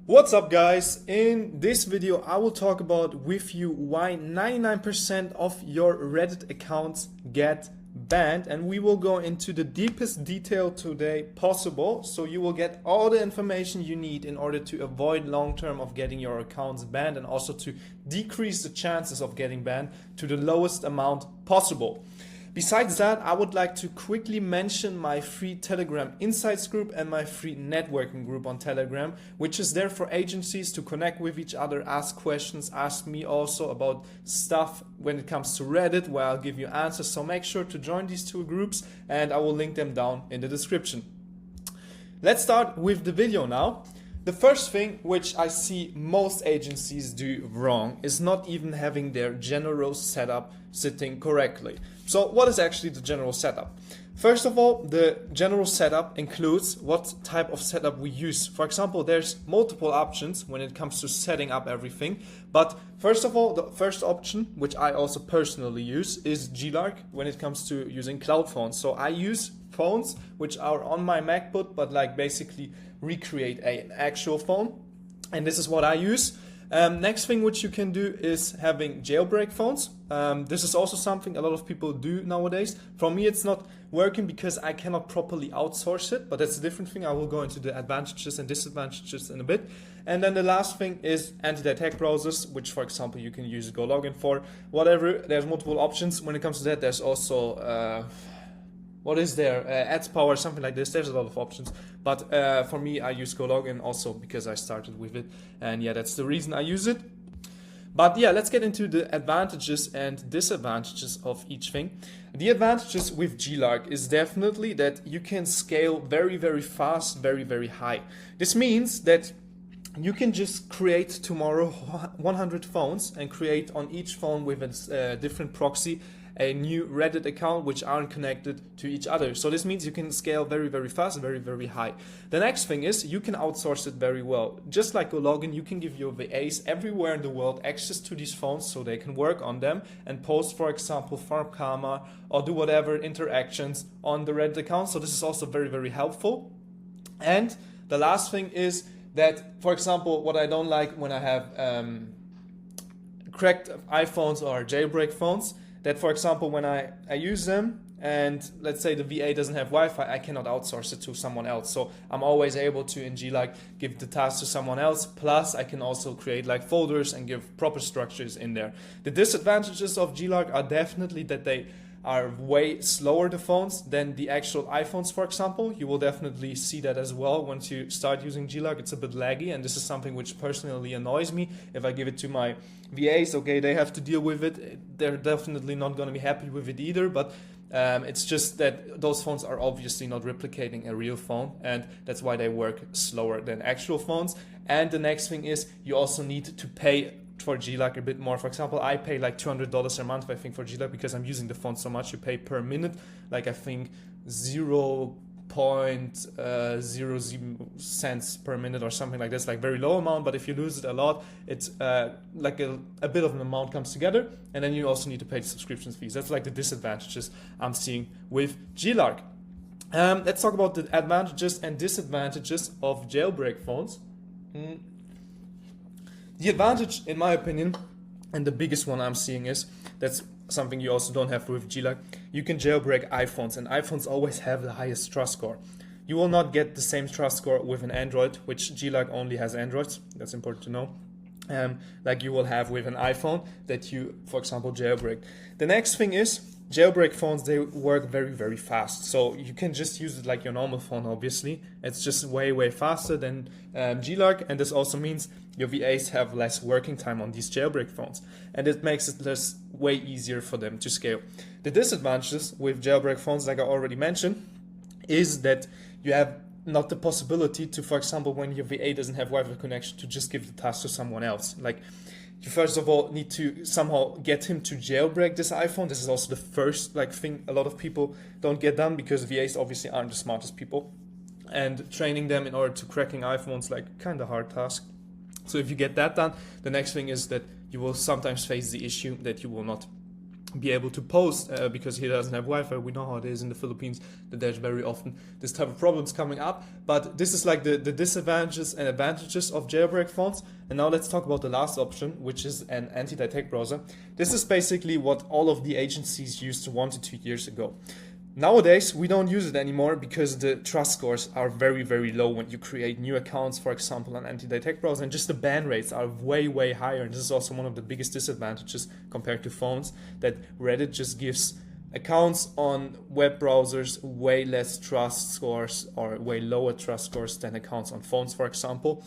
What's up guys? In this video I will talk about with you why 99% of your Reddit accounts get banned, and we will go into the deepest detail today possible, so you will get all the information you need in order to avoid long term of getting your accounts banned and also to decrease the chances of getting banned to the lowest amount possible. Besides that, I would like to quickly mention my free Telegram Insights group and my free networking group on Telegram, which is there for agencies to connect with each other, ask questions, ask me also about stuff when it comes to Reddit, where I'll give you answers. So make sure to join these two groups and I will link them down in the description. Let's start with the video now. The first thing which I see most agencies do wrong is not even having their general setup sitting correctly. So what is actually the general setup? First of all, the general setup includes what type of setup we use. For example, there's multiple options when it comes to setting up everything. But first of all, the first option, which I also personally use, is Glark when it comes to using cloud phones. So I use phones which are on my MacBook, but like basically recreate an actual phone. And this is what I use. Next thing which you can do is having jailbreak phones. This is also something a lot of people do nowadays. For me, it's not working because I cannot properly outsource it, but that's a different thing. I will go into the advantages and disadvantages in a bit. And then the last thing is anti-detect browsers, which for example, you can use Go Login for. Whatever, there's multiple options. When it comes to that, there's also what is there? Ads power, something like this. There's a lot of options. But for me, I use Go Login also because I started with it. And yeah, that's the reason I use it. But yeah, let's get into the advantages and disadvantages of each thing. The advantages with Glark is definitely that you can scale very, very fast, very, very high. This means that you can just create tomorrow 100 phones and create on each phone with a different proxy a new Reddit account which aren't connected to each other. So this means you can scale very, very fast, very, very high. The next thing is you can outsource it very well. Just like Go Login, you can give your VAs everywhere in the world access to these phones so they can work on them and post, for example, farm karma or do whatever interactions on the Reddit account. So this is also very, very helpful. And the last thing is that, for example, what I don't like when I have cracked iPhones or jailbreak phones, that for example when I use them and let's say the VA doesn't have Wi-Fi, I cannot outsource it to someone else. So I'm always able to in Glark give the task to someone else, plus I can also create like folders and give proper structures in there. The disadvantages of Glark are definitely that they are way slower, the phones, than the actual iPhones, for example. You will definitely see that as well once you start using Glark. It's a bit laggy, and this is something which personally annoys me. If I give it to my VAs, okay, they have to deal with it. They're definitely not going to be happy with it either, but it's just that those phones are obviously not replicating a real phone, and that's why they work slower than actual phones. And the next thing is you also need to pay for Glark a bit more. For example, I pay like $200 a month, I think, for Glark because I'm using the phone so much. You pay per minute, like I think 0.00 cents per minute or something like this, like very low amount. But if you lose it a lot, it's like a bit of an amount comes together, and then you also need to pay the subscription fees. That's like the disadvantages I'm seeing with Glark. Let's talk about the advantages and disadvantages of jailbreak phones. The advantage, in my opinion, and the biggest one I'm seeing is, that's something you also don't have with Glark, you can jailbreak iPhones, and iPhones always have the highest trust score. You will not get the same trust score with an Android, which Glark only has Androids, that's important to know, like you will have with an iPhone that you, for example, jailbreak. The next thing is, jailbreak phones, they work very, very fast. So you can just use it like your normal phone, obviously. It's just way, way faster than Glark, and this also means your VAs have less working time on these jailbreak phones, and it makes it way easier for them to scale. The disadvantages with jailbreak phones, like I already mentioned, is that you have not the possibility to, for example, when your VA doesn't have Wi-Fi connection, to just give the task to someone else. Like, you first of all need to somehow get him to jailbreak this iPhone. This is also the first thing a lot of people don't get done, because VAs obviously aren't the smartest people, and training them in order to cracking iPhones like kind of hard task. So if you get that done, the next thing is that you will sometimes face the issue that you will not be able to post because he doesn't have Wi-Fi. We know how it is in the Philippines, that there's very often this type of problems coming up. But this is like the disadvantages and advantages of jailbreak phones. And now let's talk about the last option, which is an anti-detect browser. This is basically what all of the agencies used 1 to 2 years ago. Nowadays, we don't use it anymore because the trust scores are very, very low when you create new accounts, for example, on anti-detect browser, and just the ban rates are way, way higher. And this is also one of the biggest disadvantages compared to phones, that Reddit just gives accounts on web browsers way less trust scores, or way lower trust scores than accounts on phones, for example.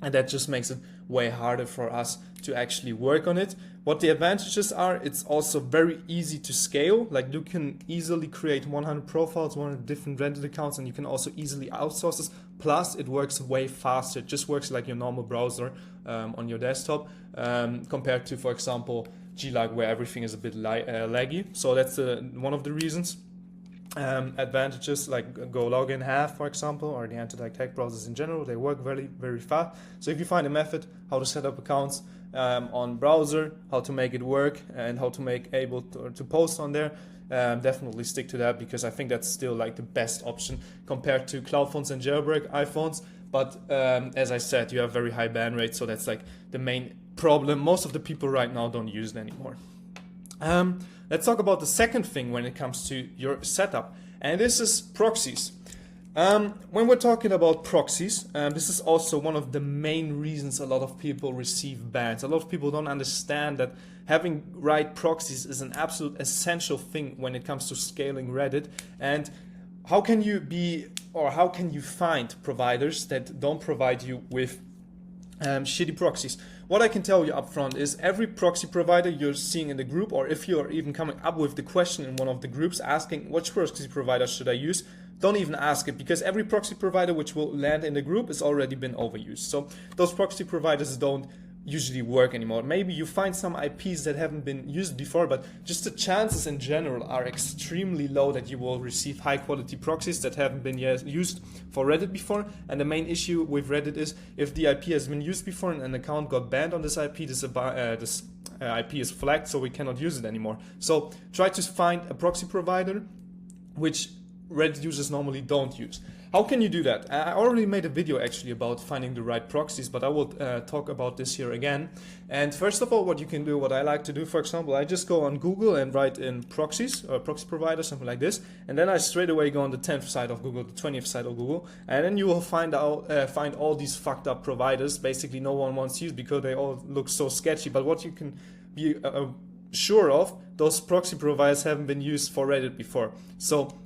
And that just makes it way harder for us to actually work on it. What the advantages are, it's also very easy to scale. Like, you can easily create 100 profiles, 100 different Reddit accounts, and you can also easily outsource this. Plus, it works way faster. It just works like your normal browser on your desktop compared to, for example, Glag, where everything is a bit laggy. So that's one of the reasons. Advantages like GoLogin have, for example, or the anti-detect browsers in general, they work very, very fast. So if you find a method how to set up accounts on browser, how to make it work, and how to make able to post on there, definitely stick to that, because I think that's still like the best option compared to cloud phones and jailbreak iPhones. But as I said, you have very high ban rates, so that's like the main problem. Most of the people right now don't use it anymore. Let's talk about the second thing when it comes to your setup, and this is proxies. When we're talking about proxies, this is also one of the main reasons a lot of people receive bans. A lot of people don't understand that having right proxies is an absolute essential thing when it comes to scaling Reddit. And how can you find providers that don't provide you with shitty proxies? What I can tell you up front is every proxy provider you're seeing in the group, or if you're even coming up with the question in one of the groups asking which proxy provider should I use, don't even ask it, because every proxy provider which will land in the group has already been overused. So those proxy providers don't usually work anymore. Maybe you find some IPs that haven't been used before, but just the chances in general are extremely low that you will receive high quality proxies that haven't been used for Reddit before. And the main issue with Reddit is if the IP has been used before and an account got banned on this IP, this IP is flagged, so we cannot use it anymore. So try to find a proxy provider which Reddit users normally don't use. How can you do that? I already made a video actually about finding the right proxies, but I will talk about this here again. And first of all, what you can do, what I like to do, for example, I just go on Google and write in proxies or proxy provider, something like this, and then I straight away go on the 10th side of Google, the 20th side of Google, and then you will find all these fucked up providers. Basically, no one wants to use because they all look so sketchy. But what you can be sure of, those proxy providers haven't been used for Reddit before. So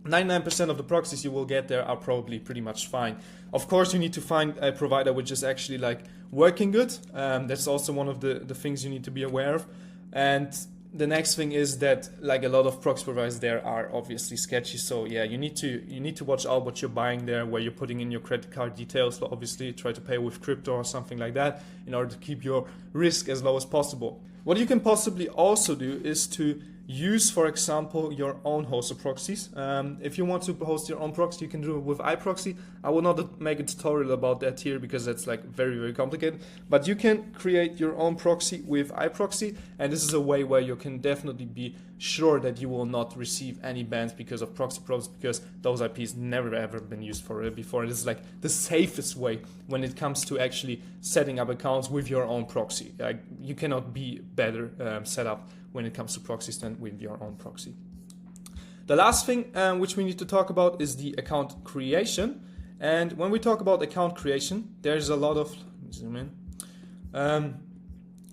99% of the proxies you will get there are probably pretty much fine. Of course, you need to find a provider which is actually like working good. That's also one of the things you need to be aware of. And the next thing is that like a lot of proxy providers there are obviously sketchy. So yeah, you need to watch out what you're buying there, where you're putting in your credit card details. So obviously try to pay with crypto or something like that in order to keep your risk as low as possible. What you can possibly also do is to use, for example, your own hosted proxies. If you want to host your own proxy, you can do it with iProxy. I will not make a tutorial about that here because that's like very, very complicated. But you can create your own proxy with iProxy, and this is a way where you can definitely be sure that you will not receive any bans because of proxy probes, because those IPs never ever been used for it before. It is like the safest way when it comes to actually setting up accounts with your own proxy. Like, you cannot be better set up when it comes to proxies than with your own proxy. The last thing which we need to talk about is the account creation. And when we talk about account creation, there's a lot of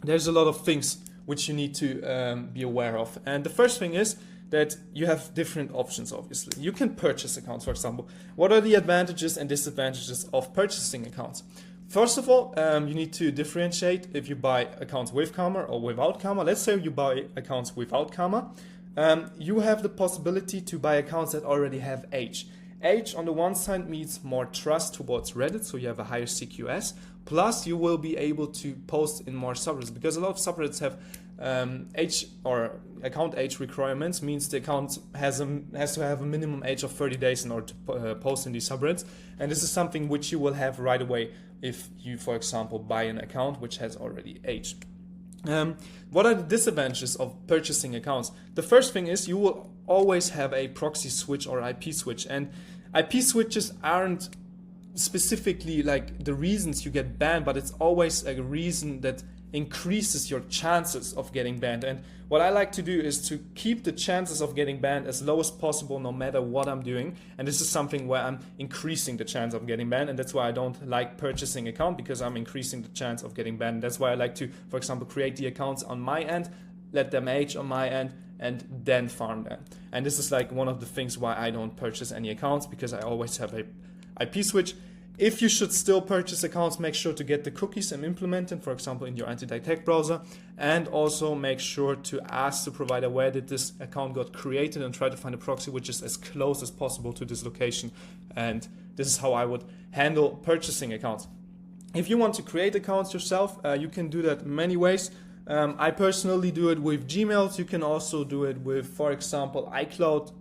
there's a lot of things which you need to be aware of. And the first thing is that you have different options, obviously. You can purchase accounts, for example. What are the advantages and disadvantages of purchasing accounts? First of all, you need to differentiate if you buy accounts with Karma or without Karma. Let's say you buy accounts without Karma. You have the possibility to buy accounts that already have age. Age on the one side means more trust towards Reddit, so you have a higher CQS. Plus, you will be able to post in more subreddits, because a lot of subreddits have age or account age requirements. Means the account has to have a minimum age of 30 days in order to post in these subreddits. And this is something which you will have right away if you, for example, buy an account which has already aged. What are the disadvantages of purchasing accounts? The first thing is you will always have a proxy switch or IP switch, and IP switches aren't specifically like the reasons you get banned, but it's always a reason that increases your chances of getting banned. And what I like to do is to keep the chances of getting banned as low as possible no matter what I'm doing. And this is something where I'm increasing the chance of getting banned, and that's why I don't like purchasing account, because I'm increasing the chance of getting banned. That's why I like to, for example, create the accounts on my end, let them age on my end, and then farm them. And this is like one of the things why I don't purchase any accounts, because I always have a IP switch. If you should still purchase accounts, make sure to get the cookies and implement them, for example, in your anti-detect browser, and also make sure to ask the provider where did this account got created and try to find a proxy which is as close as possible to this location. And this is how I would handle purchasing accounts. If you want to create accounts yourself, you can do that many ways. I personally do it with Gmail. You can also do it with, for example, iCloud.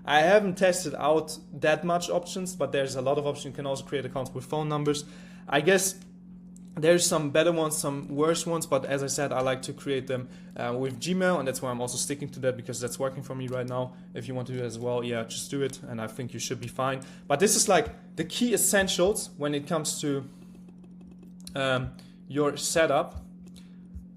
I haven't tested out that much options, but there's a lot of options. You can also create accounts with phone numbers. I guess there's some better ones, some worse ones, but as I said, I like to create them with Gmail, and that's why I'm also sticking to that, because that's working for me right now. If you want to do it as well, yeah, just do it, and I think you should be fine. But this is like the key essentials when it comes to your setup.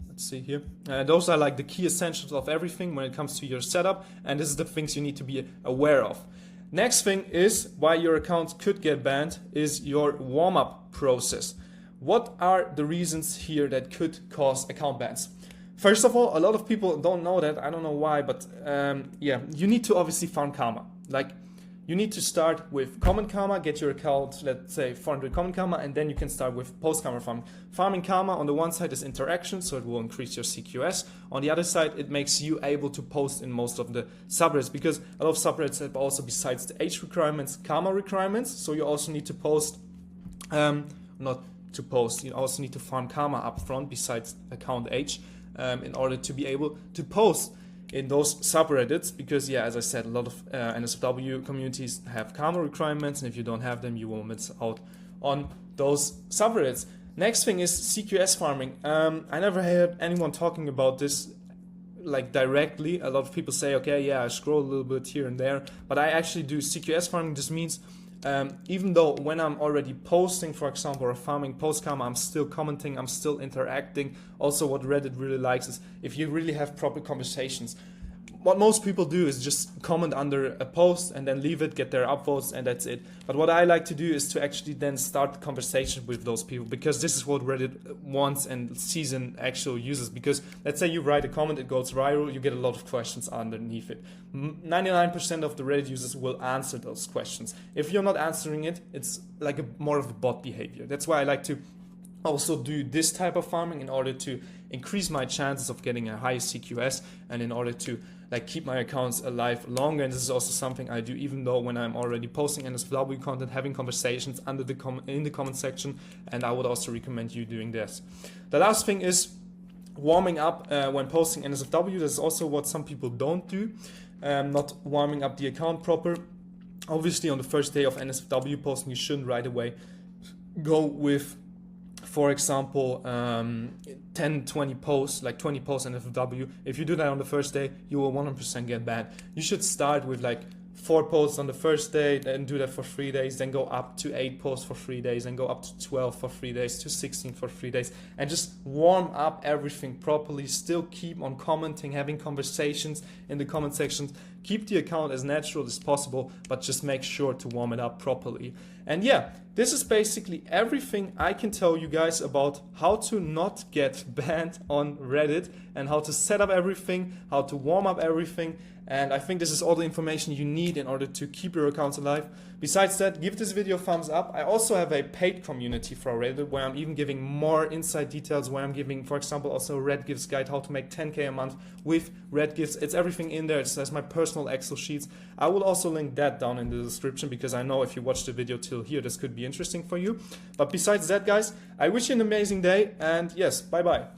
Let's see here. Those are like the key essentials of everything when it comes to your setup, and this is the things you need to be aware of. Next thing is why your account could get banned is your warm-up process. What are the reasons here that could cause account bans? First of all, a lot of people don't know that. I don't know why, but yeah, you need to obviously farm karma. Like, you need to start with common karma, get your account, let's say 400 common karma, and then you can start with post karma farming. Farming karma on the one side is interaction, so it will increase your CQS. On the other side, it makes you able to post in most of the subreddits, because a lot of subreddits have also, besides the age requirements, karma requirements. So you also need to post, not to post, you also need to farm karma up front besides account age in order to be able to post in those subreddits, because yeah, as I said, a lot of NSFW communities have karma requirements, and if you don't have them, you will miss out on those subreddits. Next thing is CQS farming. I never heard anyone talking about this like directly. A lot of people say, okay, yeah, I scroll a little bit here and there, but I actually do CQS farming. This means even though when I'm already posting, for example, or farming post karma, I'm still commenting, I'm still interacting. Also, what Reddit really likes is if you really have proper conversations. What most people do is just comment under a post and then leave it, get their upvotes, and that's it. But what I like to do is to actually then start conversation with those people, because this is what Reddit wants and sees in actual users. Because let's say you write a comment, it goes viral, you get a lot of questions underneath it. 99% of the Reddit users will answer those questions. If you're not answering it, it's like more of a bot behavior. That's why I like to also do this type of farming in order to increase my chances of getting a high CQS, and in order to like keep my accounts alive longer. And this is also something I do even though when I'm already posting NSFW content, having conversations under the in the comment section, and I would also recommend you doing this. The last thing is warming up when posting NSFW. This is also what some people don't do, not warming up the account proper. Obviously on the first day of NSFW posting, you shouldn't right away go with, for example, 10, 20 posts, like 20 posts in FFW. If you do that on the first day, you will 100% get banned. You should start with like 4 posts on the first day, then do that for 3 days, then go up to 8 posts for 3 days, and go up to 12 for 3 days, to 16 for 3 days, and just warm up everything properly. Still keep on commenting, having conversations in the comment sections. Keep the account as natural as possible, but just make sure to warm it up properly. And yeah, this is basically everything I can tell you guys about how to not get banned on Reddit, and how to set up everything, how to warm up everything. And I think this is all the information you need in order to keep your accounts alive. Besides that, give this video a thumbs up. I also have a paid community for Reddit where I'm even giving more inside details, where I'm giving, for example, also a Red Gifts guide, how to make 10K a month with Red Gifts. It's everything in there. It says my personal Excel sheets. I will also link that down in the description, because I know if you watched the video till here, this could be interesting for you. But besides that, guys, I wish you an amazing day, and yes, bye-bye.